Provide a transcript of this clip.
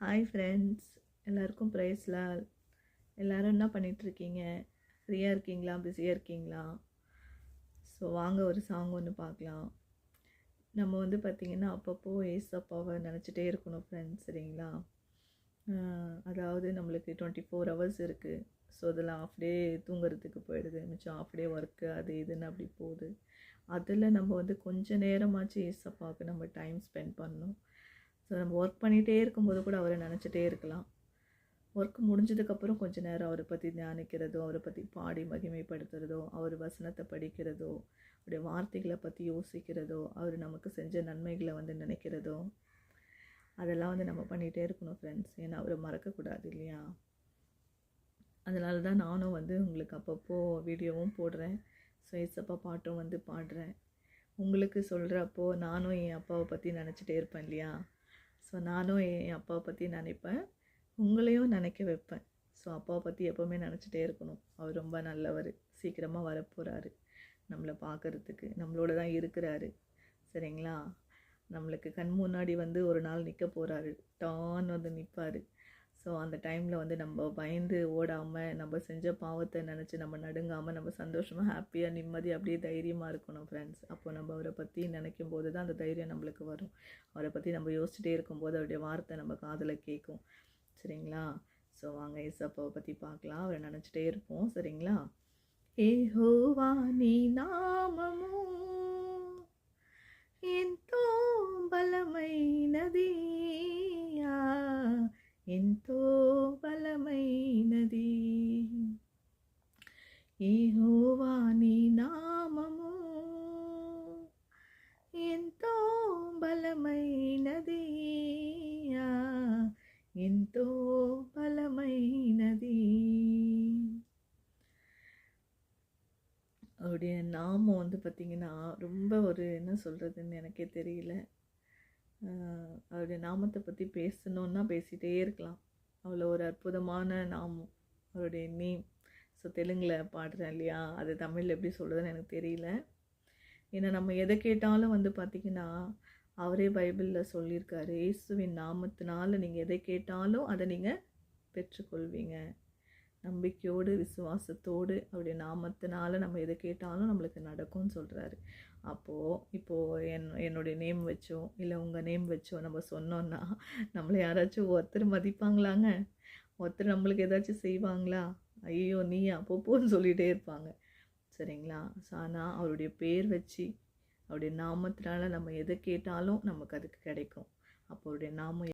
Hi friends, எல்லாருக்கும் ப்ரைஸ்லாம். எல்லோரும் என்ன பண்ணிகிட்ருக்கீங்க? ஃப்ரீயாக இருக்கீங்களா, பிஸியாக இருக்கீங்களா? ஸோ வாங்க ஒரு சாங் ஒன்று பார்க்கலாம். நம்ம வந்து பார்த்திங்கன்னா அப்பப்போ ஏசப்பாவை நினச்சிட்டே இருக்கணும் ஃப்ரெண்ட்ஸ், சரிங்களா? அதாவது நம்மளுக்கு 24 ஹவர்ஸ் இருக்குது. ஸோ அதில் ஆஃப் டே தூங்குறதுக்கு போயிடுது, மிச்சம் ஆஃப் டே ஒர்க்கு அது இதுன்னு அப்படி போகுது. அதில் நம்ம வந்து கொஞ்சம் நேரமாச்சு ஏசப்பாவுக்கு நம்ம டைம் ஸ்பெண்ட் பண்ணணும். ஸோ நம்ம ஒர்க் பண்ணிகிட்டே இருக்கும்போது கூட அவரை நினச்சிட்டே இருக்கலாம். ஒர்க் முடிஞ்சதுக்கப்புறம் கொஞ்சம் நேரம் அவரை பற்றி தியானிக்கிறதோ, அவரை பற்றி பாடி மகிமைப்படுத்துகிறதோ, அவர் வசனத்தை படிக்கிறதோ, அவருடைய வார்த்தைகளை பற்றி யோசிக்கிறதோ, அவர் நமக்கு செஞ்ச நன்மைகளை வந்து நினைக்கிறதோ, அதெல்லாம் வந்து நம்ம பண்ணிகிட்டே இருக்கணும் ஃப்ரெண்ட்ஸ். ஏன்னா அவரை மறக்கக்கூடாது இல்லையா? அதனால தான் நானும் வந்து உங்களுக்கு அப்பப்போ வீடியோவும் போடுறேன். ஸோ ஏசப்பா பாட்டும் வந்து பாடுறேன். உங்களுக்கு சொல்கிறப்போ நானும் என் அப்பாவை பற்றி நினச்சிட்டே இருப்பேன் இல்லையா? ஸோ நானும் என் அப்பாவை பற்றி நினைப்பேன், உங்களையும் நினைக்க வைப்பேன். ஸோ அப்பாவை பற்றி எப்போவுமே நினச்சிட்டே இருக்கணும். அவர் ரொம்ப நல்லவர், சீக்கிரமாக வரப்போகிறாரு நம்மளை பார்க்குறதுக்கு, நம்மளோட தான் இருக்கிறாரு, சரிங்களா? நம்மளுக்கு கண் முன்னாடி வந்து ஒரு நாள் நிற்க போகிறாரு, டான் வந்து நிற்பார். ஸோ அந்த டைமில் வந்து நம்ம பயந்து ஓடாமல், நம்ம செஞ்ச பாவத்தை நினச்சி நம்ம நடுங்காமல், நம்ம சந்தோஷமாக ஹாப்பியாக நிம்மதியாக அப்படியே தைரியமாக இருக்கணும் ஃப்ரெண்ட்ஸ். அப்போ நம்ம அவரை பற்றி நினைக்கும் போது தான் அந்த தைரியம் நம்மளுக்கு வரும். அவரை பற்றி நம்ம யோசிச்சுட்டே இருக்கும்போது அவருடைய வார்த்தை நம்ம காதில் கேட்கும், சரிங்களா? ஸோ வாங்க ஏசப்பாவை பற்றி பார்க்கலாம். அவரை நினச்சிட்டே இருப்போம், சரிங்களா? యెహోవా నీ నామము ఎంతో బలమైనది, ఎంతో బలమైనది. యెహోవా నీ నామము ఎంతో బలమైనది, ఎంతో బలమైనది. அவருடைய நாமம் வந்து பார்த்திங்கன்னா ரொம்ப ஒரு என்ன சொல்கிறதுன்னு எனக்கே தெரியல. அவருடைய நாமத்தை பற்றி பேசணுன்னா பேசிகிட்டே இருக்கலாம். அவ்வளோ ஒரு அற்புதமான நாமம் அவருடைய நேம். ஸோ தெலுங்கில் பாடுறேன் இல்லையா, அது தமிழில் எப்படி சொல்கிறதுன்னு எனக்கு தெரியல. ஏன்னா நம்ம எதை கேட்டாலும் வந்து பார்த்திங்கன்னா அவரே பைபிளில் சொல்லியிருக்காரு, இயேசுவின் நாமத்தினால நீங்கள் எதை கேட்டாலும் அதை நீங்கள் பெற்றுக்கொள்வீங்க. நம்பிக்கையோடு விசுவாசத்தோடு அவருடைய நாமத்தினால நம்ம எதை கேட்டாலும் நம்மளுக்கு நடக்கும்னு சொல்கிறாரு. இப்போது என்னுடைய நேம் வச்சோ இல்லை உங்கள் நேம் வச்சோ நம்ம சொன்னோன்னா நம்மளை யாராச்சும் ஒருத்தர் மதிப்பாங்களாங்க? ஒருத்தர் நம்மளுக்கு ஏதாச்சும் செய்வாங்களா? ஐயோ நீயா போன்னு சொல்லிகிட்டே இருப்பாங்க, சரிங்களா? ஸோ ஆனால் அவருடைய பேர் வச்சு அவருடைய நாமத்தினால நம்ம எதை கேட்டாலும் நமக்கு அதுக்கு கிடைக்கும். அப்போ அவருடைய நாமம்